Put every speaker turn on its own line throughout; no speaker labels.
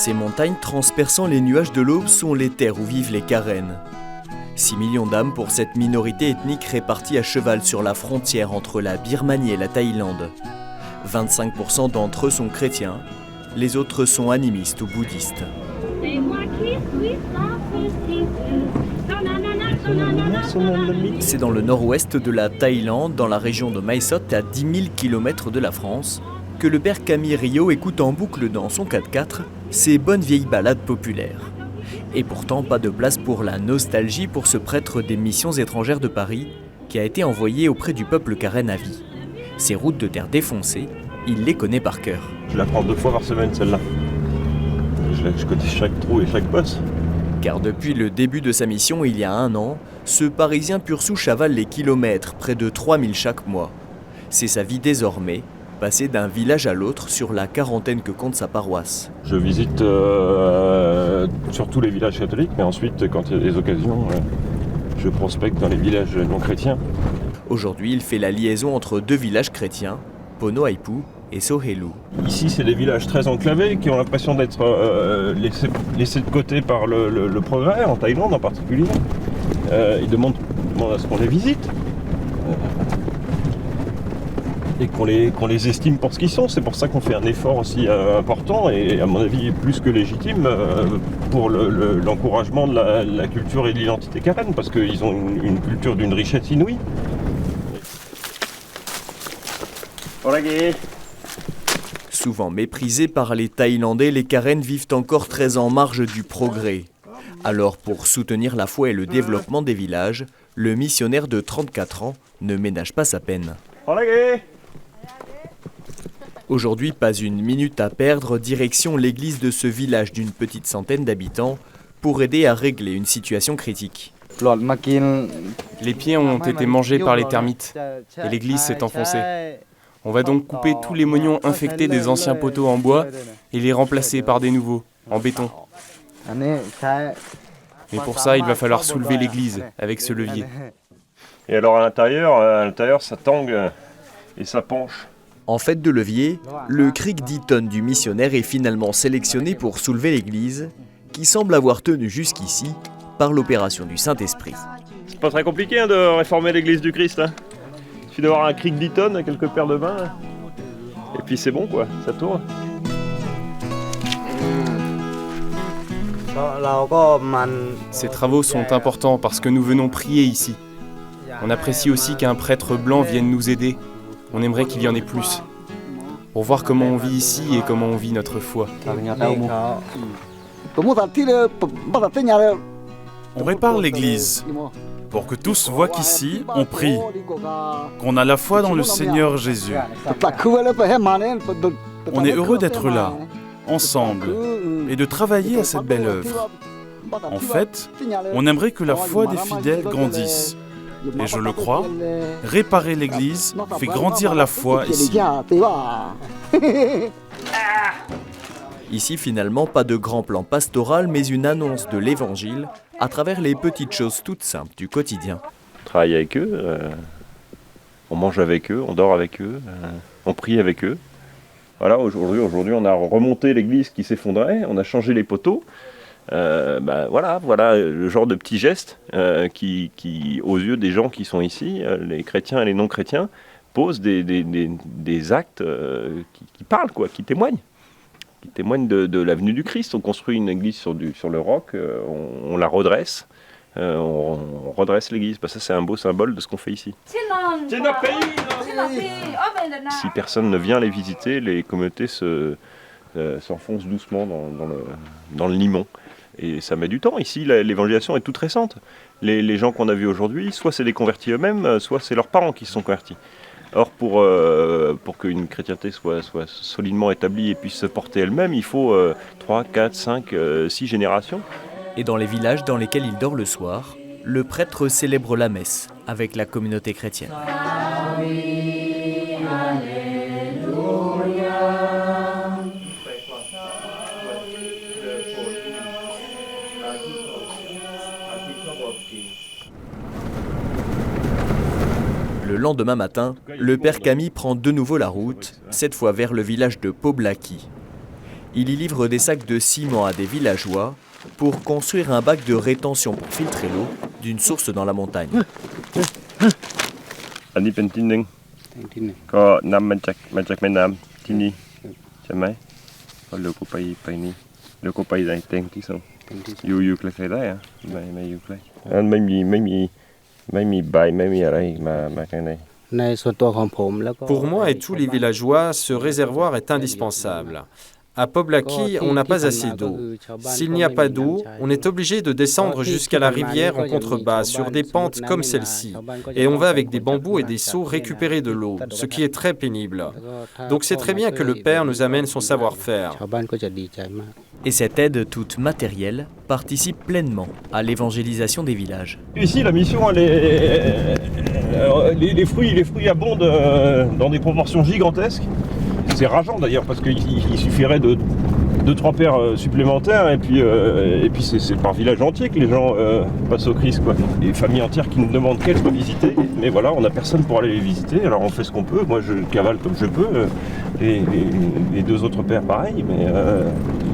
Ces montagnes transperçant les nuages de l'aube sont les terres où vivent les Karen. 6 millions d'âmes pour cette minorité ethnique répartie à cheval sur la frontière entre la Birmanie et la Thaïlande. 25% d'entre eux sont chrétiens, les autres sont animistes ou bouddhistes. C'est dans le nord-ouest de la Thaïlande, dans la région de Mae Sot, à 10 000 km de la France, que le père Camille Rio écoute en boucle dans son 4x4 ces bonnes vieilles ballades populaires. Et pourtant, pas de place pour la nostalgie pour ce prêtre des missions étrangères de Paris, qui a été envoyé auprès du peuple Karen à vie. Ces routes de terre défoncées, il les connaît par cœur.
Je la prends 2 fois par semaine, celle-là. Je connais chaque trou et chaque bosse.
Car depuis le début de sa mission, il y a 1 an, ce Parisien pur souche avale les kilomètres, près de 3000 chaque mois. C'est sa vie désormais, passer d'un village à l'autre sur la quarantaine que compte sa paroisse.
Je visite surtout les villages catholiques, mais ensuite, quand il y a des occasions, je prospecte dans les villages non chrétiens.
Aujourd'hui, il fait la liaison entre 2 villages chrétiens, Pono Aipu et Sohelu.
Ici, c'est des villages très enclavés qui ont l'impression d'être laissés de côté par le progrès, en Thaïlande en particulier. Ils demandent à ce qu'on les visite. Et qu'on les estime pour ce qu'ils sont. C'est pour ça qu'on fait un effort aussi important et à mon avis plus que légitime pour l'encouragement de la culture et de l'identité Karen, parce qu'ils ont une culture d'une richesse inouïe.
Souvent méprisés par les Thaïlandais, les Karen vivent encore très en marge du progrès. Alors pour soutenir la foi et le développement des villages, le missionnaire de 34 ans ne ménage pas sa peine. Aujourd'hui, pas une minute à perdre, direction l'église de ce village d'une petite centaine d'habitants pour aider à régler une situation critique.
Les pieds ont été mangés par les termites et l'église s'est enfoncée. On va donc couper tous les mognons infectés des anciens poteaux en bois et les remplacer par des nouveaux, en béton. Mais pour ça, il va falloir soulever l'église avec ce levier.
Et alors à l'intérieur, ça tangue et ça penche.
En fait de levier, le cric 10 tonnes du missionnaire est finalement sélectionné pour soulever l'église, qui semble avoir tenu jusqu'ici par l'opération du Saint-Esprit.
C'est pas très compliqué de réformer l'église du Christ. Il suffit d'avoir un cric 10 tonnes, quelques paires de mains, et puis c'est bon quoi, ça tourne.
Ces travaux sont importants parce que nous venons prier ici. On apprécie aussi qu'un prêtre blanc vienne nous aider. On aimerait qu'il y en ait plus, pour voir comment on vit ici et comment on vit notre foi.
On répare l'église pour que tous voient qu'ici, on prie, qu'on a la foi dans le Seigneur Jésus. On est heureux d'être là, ensemble, et de travailler à cette belle œuvre. En fait, on aimerait que la foi des fidèles grandisse. Et je le crois, réparer l'église fait grandir la foi ici.
Ici, finalement, pas de grand plan pastoral, mais une annonce de l'évangile à travers les petites choses toutes simples du quotidien.
On travaille avec eux, on mange avec eux, on dort avec eux, on prie avec eux. Voilà, aujourd'hui, on a remonté l'église qui s'effondrait, on a changé les poteaux. Voilà le genre de petits gestes qui, aux yeux des gens qui sont ici, les chrétiens et les non-chrétiens, posent des actes qui parlent, quoi, qui témoignent de la venue du Christ. On construit une église sur le roc, on la redresse, on redresse l'église. Ça, c'est un beau symbole de ce qu'on fait ici. Si personne ne vient les visiter, les communautés s'enfoncent doucement dans le limon. Et ça met du temps. Ici, l'évangélisation est toute récente. Les gens qu'on a vus aujourd'hui, soit c'est des convertis eux-mêmes, soit c'est leurs parents qui se sont convertis. Or, pour qu'une chrétienté soit solidement établie et puisse se porter elle-même, il faut 3, 4, 5, 6 générations.
Et dans les villages dans lesquels il dort le soir, le prêtre célèbre la messe avec la communauté chrétienne. Le lendemain matin, le père Camille prend de nouveau la route, cette fois vers le village de Poblaki. Il y livre des sacs de ciment à des villageois pour construire un bac de rétention pour filtrer l'eau d'une source dans la montagne.
Pour moi et tous les villageois, ce réservoir est indispensable. À Poblaki, on n'a pas assez d'eau. S'il n'y a pas d'eau, on est obligé de descendre jusqu'à la rivière en contrebas sur des pentes comme celle-ci. Et on va avec des bambous et des seaux récupérer de l'eau, ce qui est très pénible. Donc c'est très bien que le père nous amène son savoir-faire.
Et cette aide toute matérielle participe pleinement à l'évangélisation des villages.
Ici, la mission, les fruits abondent dans des proportions gigantesques. C'est rageant d'ailleurs parce qu'il suffirait de 2-3 paires supplémentaires et puis c'est par village entier que les gens passent au Christ, quoi. Des familles entières qui nous demandent qu'elles soient visitées, mais voilà, on n'a personne pour aller les visiter, alors on fait ce qu'on peut. Moi je cavale comme je peux, les 2 autres pères pareil, mais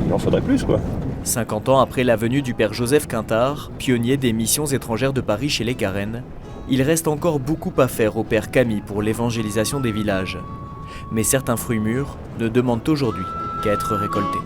il en faudrait plus, quoi.
50 ans après la venue du père Joseph Quintard, pionnier des missions étrangères de Paris chez les Carennes, il reste encore beaucoup à faire au père Camille pour l'évangélisation des villages. Mais certains fruits mûrs ne demandent aujourd'hui qu'à être récoltés.